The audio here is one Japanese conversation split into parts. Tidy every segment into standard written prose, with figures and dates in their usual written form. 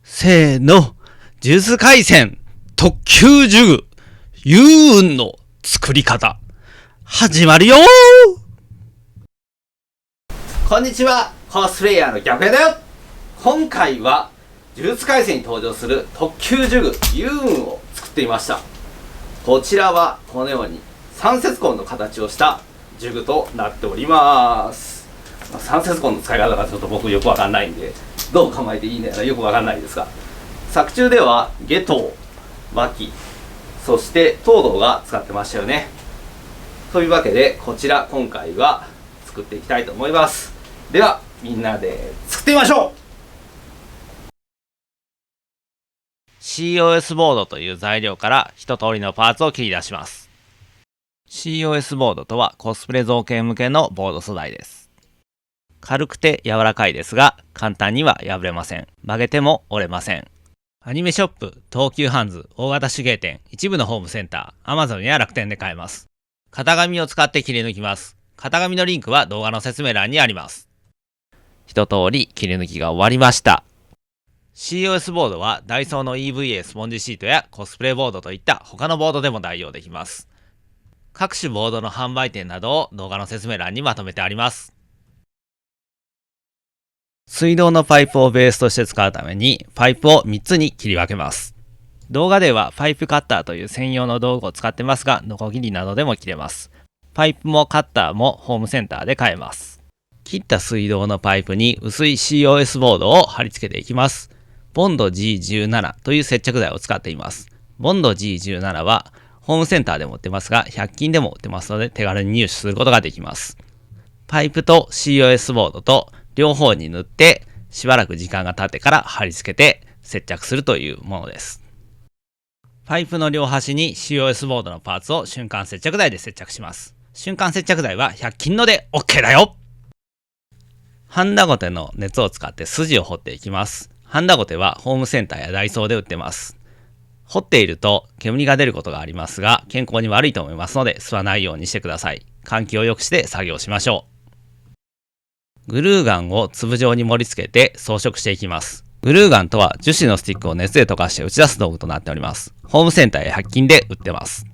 せーの、呪術廻戦特級呪具幽雲の作り方始まるよー。こんにちは、コスプレイヤーの逆屋だよ。今回は呪術廻戦に登場する特級呪具幽雲を作ってみました。こちらはこのように三節棍の形をした呪具となっております。三節棍の使い方がちょっと僕よくわかんないんで、どう構えていいのやらよくわかんないですが、作中では夏油、脇、そして東堂が使ってましたよね。というわけでこちら今回は作っていきたいと思います。ではみんなで作ってみましょう。 COS ボードという材料から一通りのパーツを切り出します。 COS ボードとはコスプレ造形向けのボード素材です。軽くて柔らかいですが簡単には破れません。曲げても折れません。アニメショップ、東急ハンズ、大型手芸店、一部のホームセンター、Amazon や楽天で買えます。型紙を使って切り抜きます。型紙のリンクは動画の説明欄にあります。一通り切り抜きが終わりました。COS ボードはダイソーの EVA スポンジシートやコスプレボードといった他のボードでも代用できます。各種ボードの販売店などを動画の説明欄にまとめてあります。水道のパイプをベースとして使うためにパイプを3つに切り分けます。動画ではパイプカッターという専用の道具を使ってますが、ノコギリなどでも切れます。パイプもカッターもホームセンターで買えます。切った水道のパイプに薄い COS ボードを貼り付けていきます。ボンド G17 という接着剤を使っています。ボンド G17 はホームセンターでも売ってますが、100均でも売ってますので手軽に入手することができます。パイプと COS ボードと両方に塗ってしばらく時間が経ってから貼り付けて接着するというものです。パイプの両端に COS ボードのパーツを瞬間接着剤で接着します。瞬間接着剤は100均ので OK だよ。ハンダゴテの熱を使って筋を彫っていきます。ハンダゴテはホームセンターやダイソーで売ってます。彫っていると煙が出ることがありますが、健康に悪いと思いますので吸わないようにしてください。換気を良くして作業しましょう。グルーガンを粒状に盛り付けて装飾していきます。グルーガンとは樹脂のスティックを熱で溶かして打ち出す道具となっております。ホームセンターや100均で売ってます。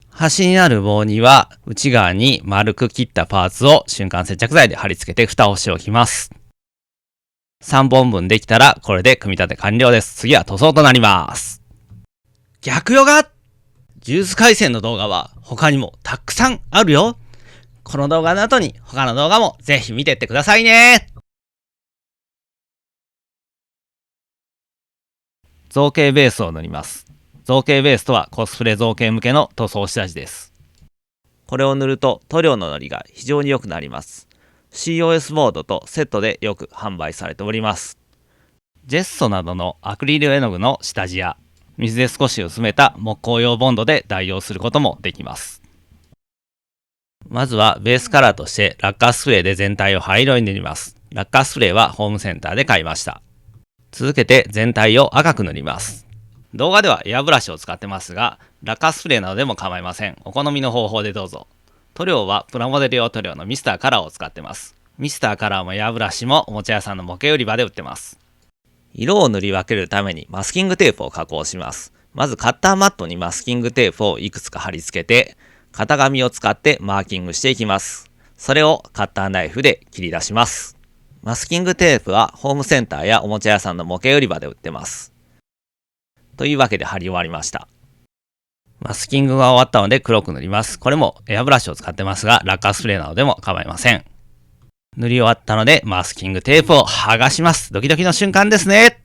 端にある棒には内側に丸く切ったパーツを瞬間接着剤で貼り付けて蓋をしておきます。3本分できたらこれで組み立て完了です。次は塗装となります。逆ヨガ呪術廻戦の動画は他にもたくさんあるよ。この動画の後に他の動画もぜひ見てってくださいね。造形ベースを塗ります。造形ベースとはコスプレ造形向けの塗装下地です。これを塗ると塗料ののりが非常に良くなります。COS ボードとセットでよく販売されております。ジェッソなどのアクリル絵の具の下地や水で少し薄めた木工用ボンドで代用することもできます。まずはベースカラーとしてラッカースプレーで全体を灰色に塗ります。ラッカースプレーはホームセンターで買いました。続けて全体を赤く塗ります。動画ではエアブラシを使ってますが、ラッカースプレーなどでも構いません。お好みの方法でどうぞ。塗料はプラモデル用塗料のミスターカラーを使ってます。ミスターカラーもエアブラシもおもちゃ屋さんの模型売り場で売ってます。色を塗り分けるためにマスキングテープを加工します。まずカッターマットにマスキングテープをいくつか貼り付けて、型紙を使ってマーキングしていきます。それをカッターナイフで切り出します。マスキングテープはホームセンターやおもちゃ屋さんの模型売り場で売ってます。というわけで貼り終わりました。マスキングが終わったので黒く塗ります。これもエアブラシを使ってますが、ラッカースプレーなどでも構いません。塗り終わったのでマスキングテープを剥がします。ドキドキの瞬間ですね。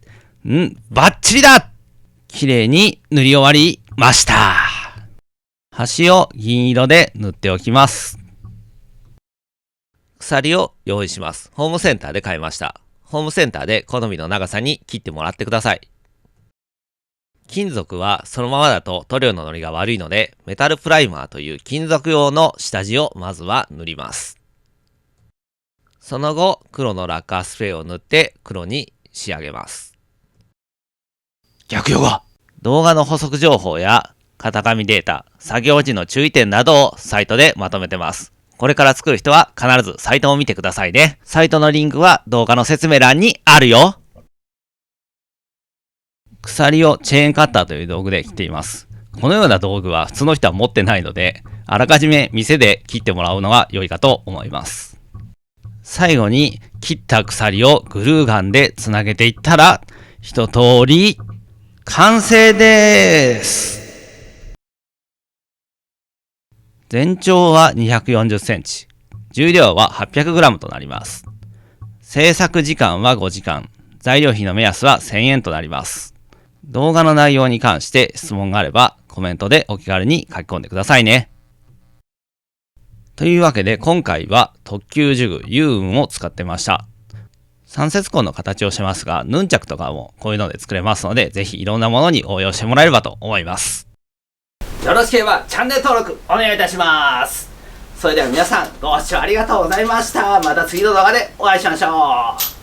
バッチリだ。綺麗に塗り終わりました。端を銀色で塗っておきます。鎖を用意します。ホームセンターで買いました。ホームセンターで好みの長さに切ってもらってください。金属はそのままだと塗料ののりが悪いので、メタルプライマーという金属用の下地をまずは塗ります。その後、黒のラッカースプレーを塗って黒に仕上げます。逆ヨガ動画の補足情報や型紙データ、作業時の注意点などをサイトでまとめてます。これから作る人は必ずサイトを見てくださいね。サイトのリンクは動画の説明欄にあるよ。鎖をチェーンカッターという道具で切っています。このような道具は普通の人は持ってないので、あらかじめ店で切ってもらうのが良いかと思います。最後に切った鎖をグルーガンでつなげていったら、一通り完成です。全長は240センチ、重量は 800g となります。制作時間は5時間、材料費の目安は1000円となります。動画の内容に関して質問があればコメントでお気軽に書き込んでくださいね。というわけで今回は特級呪具幽雲を使ってました。三節棍の形をしてますが、ヌンチャクとかもこういうので作れますので、ぜひいろんなものに応用してもらえればと思います。よろしければチャンネル登録お願いいたします。それでは皆さんご視聴ありがとうございました。また次の動画でお会いしましょう。